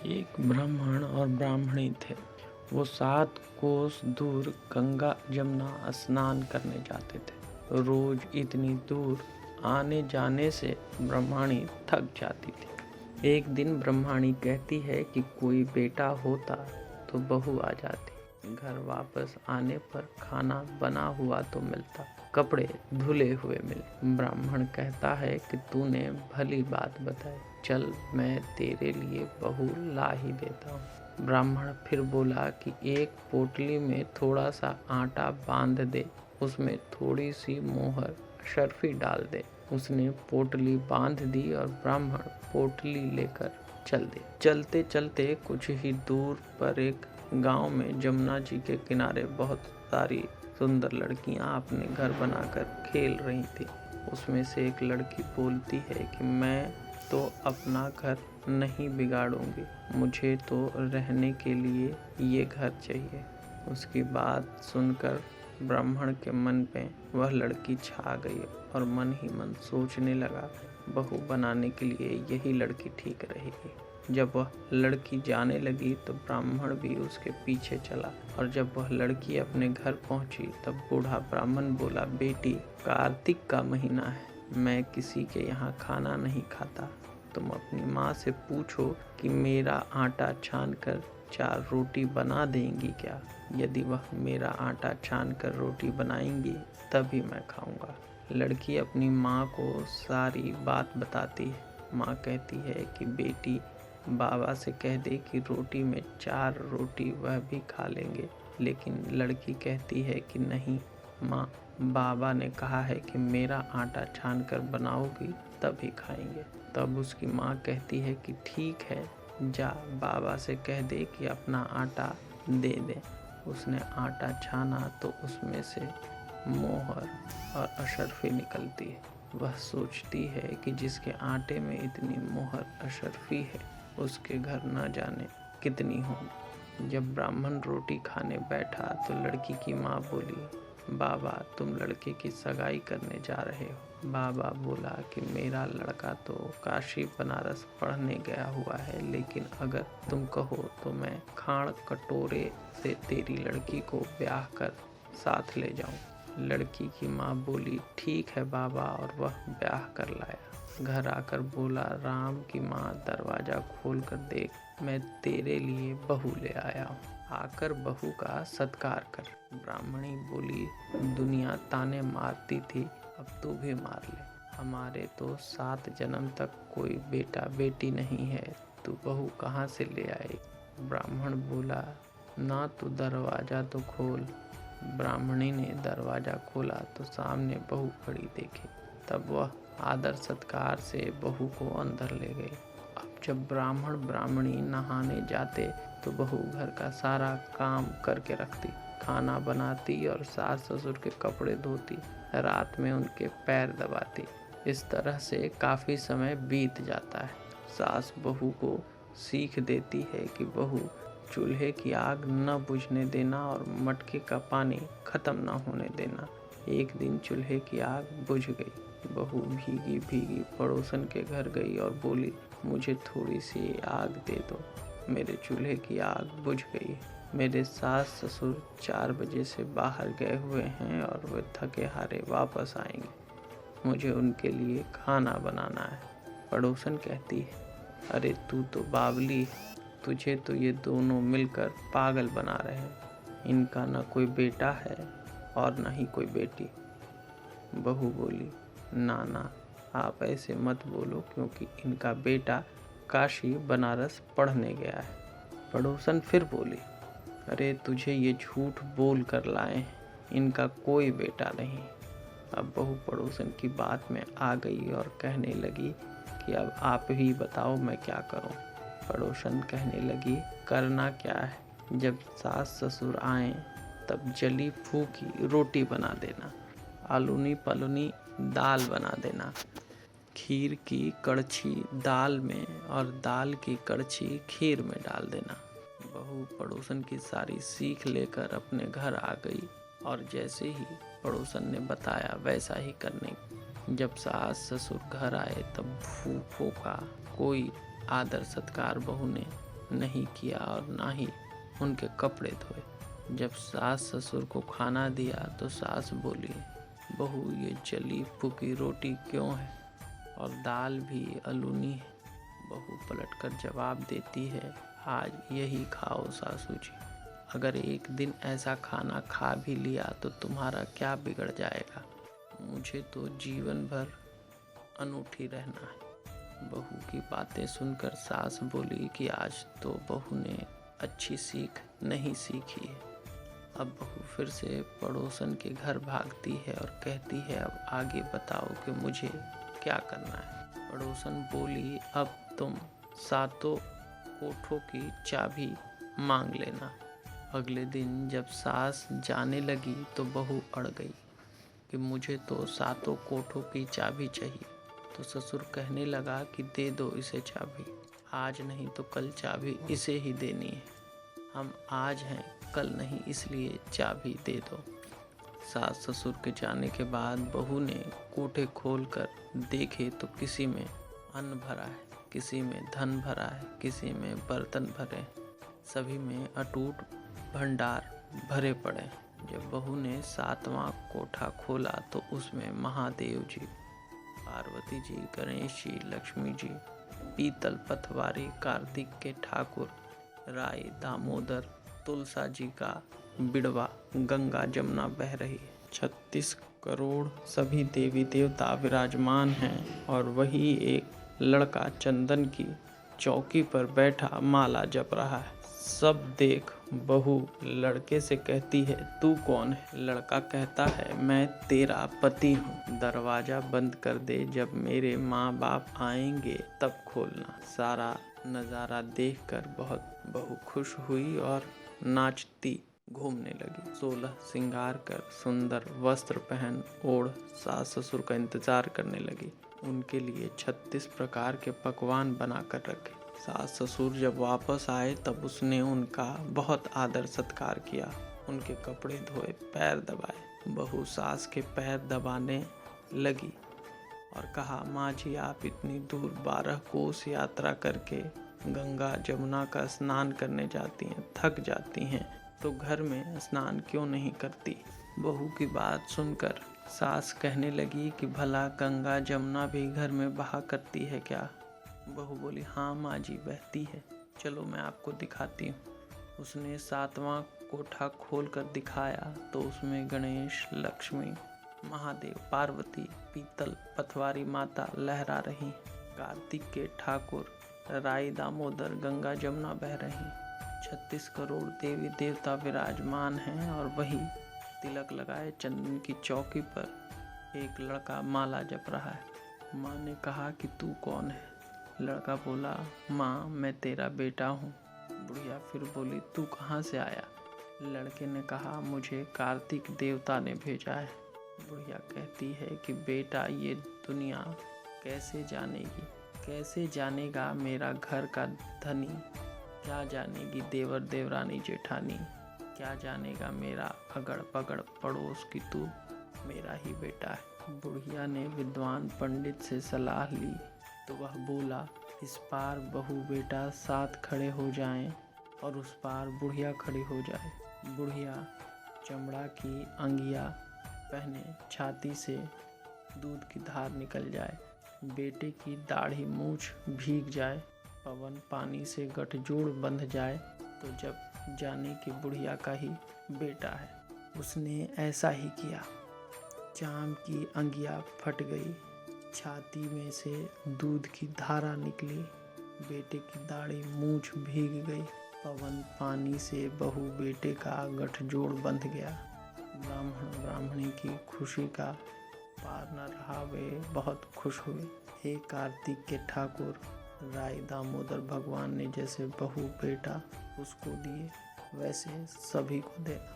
एक ब्राह्मण और ब्राह्मणी थे। वो 7 कोस दूर गंगा जमुना स्नान करने जाते थे। रोज इतनी दूर आने जाने से ब्रह्मणी थक जाती थी। एक दिन ब्रह्मणी कहती है कि कोई बेटा होता तो बहू आ जाती। घर वापस आने पर खाना बना हुआ तो मिलता, कपड़े धुले हुए मिले। ब्राह्मण कहता है कि तूने भली बात बताई, चल मैं तेरे लिए बहू ला ही देता हूँ। ब्राह्मण फिर बोला कि एक पोटली में थोड़ा सा आटा बांध दे, उसमें थोड़ी सी मोहर शर्फी डाल दे। उसने पोटली बांध दी और ब्राह्मण पोटली लेकर चल दे। चलते चलते कुछ ही दूर पर एक गांव में जमुना जी के किनारे बहुत सारी सुंदर लड़कियां अपने घर बनाकर खेल रही थी। उसमें से एक लड़की बोलती है कि मैं तो अपना घर नहीं बिगाड़ूंगी, मुझे तो रहने के लिए ये घर चाहिए। उसकी बात सुनकर ब्राह्मण के मन पे वह लड़की छा गई और मन ही मन सोचने लगा, बहू बनाने के लिए यही लड़की ठीक रहेगी। जब वह लड़की जाने लगी तो ब्राह्मण भी उसके पीछे चला और जब वह लड़की अपने घर पहुंची तब बूढ़ा ब्राह्मण बोला, बेटी, कार्तिक का महीना है, मैं किसी के यहाँ खाना नहीं खाता। तुम अपनी माँ से पूछो कि मेरा आटा छान कर 4 रोटी बना देंगी क्या? यदि वह मेरा आटा छान कर रोटी बनाएंगी तभी मैं खाऊंगा। लड़की अपनी माँ को सारी बात बताती है। माँ कहती है कि बेटी, बाबा से कह दे कि रोटी में 4 रोटी वह भी खा लेंगे। लेकिन लड़की कहती है कि नहीं माँ, बाबा ने कहा है कि मेरा आटा छान कर बनाओगी तभी खाएंगे। तब उसकी माँ कहती है कि ठीक है, जा बाबा से कह दे कि अपना आटा दे दे। उसने आटा छाना तो उसमें से मोहर और अशर्फी निकलती है। वह सोचती है कि जिसके आटे में इतनी मोहर अशर्फी है उसके घर न जाने कितनी होगी। जब ब्राह्मण रोटी खाने बैठा तो लड़की की माँ बोली, बाबा तुम लड़के की सगाई करने जा रहे हो। बाबा बोला कि मेरा लड़का तो काशी बनारस पढ़ने गया हुआ है, लेकिन अगर तुम कहो तो मैं खाड़ कटोरे से तेरी लड़की को ब्याह कर साथ ले जाऊं। लड़की की माँ बोली, ठीक है बाबा, और वह ब्याह कर लाया। घर आकर बोला, राम की माँ दरवाजा खोल कर देख, मैं तेरे लिए बहू ले आया हूँ, आकर बहू का सत्कार कर। ब्राह्मणी बोली, दुनिया ताने मारती थी, अब तू भी मार ले। हमारे तो 7 जन्म तक कोई बेटा बेटी नहीं है, तू बहू कहाँ से ले आए? ब्राह्मण बोला, ना तू दरवाजा तो खोल। ब्राह्मणी ने दरवाजा खोला तो सामने बहू खड़ी देखी। तब वह आदर सत्कार से बहू को अंदर ले गई। अब जब ब्राह्मण ब्राह्मणी नहाने जाते तो बहू घर का सारा काम करके रखती, खाना बनाती और सास ससुर के कपड़े धोती, रात में उनके पैर दबाती। इस तरह से काफी समय बीत जाता है। सास बहू को सीख देती है कि बहू, चूल्हे की आग न बुझने देना और मटके का पानी खत्म न होने देना। एक दिन चूल्हे की आग बुझ गई। बहू भीगी भीगी पड़ोसन के घर गई और बोली, मुझे थोड़ी सी आग दे दो, मेरे चूल्हे की आग बुझ गई। मेरे सास ससुर 4 बजे से बाहर गए हुए हैं और वे थके हारे वापस आएंगे, मुझे उनके लिए खाना बनाना है। पड़ोसन कहती है, अरे तू तो बावली है, तुझे तो ये दोनों मिलकर पागल बना रहे हैं। इनका न कोई बेटा है और न ही कोई बेटी। बहू बोली, नाना आप ऐसे मत बोलो, क्योंकि इनका बेटा काशी बनारस पढ़ने गया है। पड़ोसन फिर बोली, अरे तुझे ये झूठ बोल कर लाए हैं, इनका कोई बेटा नहीं। अब बहू पड़ोसन की बात में आ गई और कहने लगी कि अब आप ही बताओ मैं क्या करूं। पड़ोसन कहने लगी, करना क्या है, जब सास ससुर आए तब जली फूकी रोटी बना देना, आलूनी पलूनी दाल बना देना, खीर की कड़छी दाल में और दाल की कड़छी खीर में डाल देना। बहू पड़ोसन की सारी सीख लेकर अपने घर आ गई और जैसे ही पड़ोसन ने बताया वैसा ही करने। जब सास ससुर घर आए तब फूफो का कोई आदर सत्कार बहू ने नहीं किया और ना ही उनके कपड़े धोए। जब सास ससुर को खाना दिया तो सास बोली, बहू ये जली फूकी रोटी क्यों है और दाल भी अलूनी है। बहू पलटकर जवाब देती है, आज यही खाओ सासू जी। अगर एक दिन ऐसा खाना खा भी लिया तो तुम्हारा क्या बिगड़ जाएगा। मुझे तो जीवन भर अनूठी रहना है। बहू की बातें सुनकर सास बोली कि आज तो बहू ने अच्छी सीख नहीं सीखी है। अब बहू फिर से पड़ोसन के घर भागती है और कहती है, अब आगे बताओ कि मुझे क्या करना है। पड़ोसन बोली, अब तुम सातों कोठों की चाबी मांग लेना। अगले दिन जब सास जाने लगी तो बहू अड़ गई कि मुझे तो सातों कोठों की चाबी चाहिए। तो ससुर कहने लगा कि दे दो इसे चाबी, आज नहीं तो कल चाबी इसे ही देनी है। हम आज हैं कल नहीं, इसलिए चाबी दे दो। सास ससुर के जाने के बाद बहू ने कोठे खोलकर देखे तो किसी में अन्न भरा है, किसी में धन भरा है, किसी में बर्तन भरे, सभी में अटूट भंडार भरे पड़े। जब बहू ने सातवां कोठा खोला तो उसमें महादेव जी, पार्वती जी, गणेश जी, लक्ष्मी जी, पीतल पथवारी, कार्तिक के ठाकुर, राय, दामोदर, तुलसा जी का बिड़वा, गंगा जमुना बह रही है। 36 करोड़ सभी देवी देवता विराजमान हैं और वही एक लड़का चंदन की चौकी पर बैठा माला जप रहा है। सब देख बहू लड़के से कहती है, तू कौन है। लड़का कहता है, मैं तेरा पति हूँ, दरवाजा बंद कर दे, जब मेरे माँ बाप आएंगे तब खोलना। सारा नज़ारा देखकर बहुत बहू खुश हुई और नाचती घूमने लगी। 16 श्रृंगार कर सुंदर वस्त्र पहन ओढ़ सास ससुर का इंतजार करने लगी। उनके लिए 36 प्रकार के पकवान बनाकर रखे। सास ससुर जब वापस आए तब उसने उनका बहुत आदर सत्कार किया, उनके कपड़े धोए, पैर दबाए। बहू सास के पैर दबाने लगी और कहा, माँ जी आप इतनी दूर 12 कोस यात्रा करके गंगा जमुना का स्नान करने जाती हैं, थक जाती हैं, तो घर में स्नान क्यों नहीं करती। बहू की बात सुनकर सास कहने लगी कि भला गंगा जमुना भी घर में बहा करती है क्या। बहू बोली, हाँ माँ जी बहती है, चलो मैं आपको दिखाती हूँ। उसने सातवां कोठा खोल कर दिखाया तो उसमें गणेश, लक्ष्मी, महादेव, पार्वती, पीतल पथवारी माता लहरा रही, कार्तिक के ठाकुर, राई, दामोदर, गंगा जमुना बह रही, 36 करोड़ देवी देवता विराजमान हैं और वही तिलक लगाए चंदन की चौकी पर एक लड़का माला जप रहा है। माँ ने कहा कि तू कौन है। लड़का बोला, माँ मैं तेरा बेटा हूँ। बुढ़िया फिर बोली, तू कहाँ से आया। लड़के ने कहा, मुझे कार्तिक देवता ने भेजा है। बुढ़िया कहती है कि बेटा ये दुनिया कैसे जानेगी, कैसे जानेगा मेरा घर का धनी, क्या जानेगी देवर देवरानी जेठानी, क्या जानेगा मेरा अगड़ पगड़ पड़ोस की तू मेरा ही बेटा है। बुढ़िया ने विद्वान पंडित से सलाह ली तो वह बोला, इस पार बहू बेटा साथ खड़े हो जाएं और उस पार बुढ़िया खड़ी हो जाए। बुढ़िया चमड़ा की अंगिया पहने, छाती से दूध की धार निकल जाए, बेटे की दाढ़ी मूछ भीग जाए, पवन पानी से गठजोड़ बंध जाए तो जब जाने कि बुढ़िया का ही बेटा है। उसने ऐसा ही किया। चाम की अंगिया फट गई, छाती में से दूध की धारा निकली, बेटे की दाढ़ी मूछ भीग गई, पवन पानी से बहू बेटे का गठजोड़ बंध गया। ब्राह्मण ब्राह्मणी की खुशी का पार न रहा, वे बहुत खुश हुए। हे कार्तिक के ठाकुर, राय दामोदर भगवान ने जैसे बहू बेटा उसको दिए वैसे सभी को देना।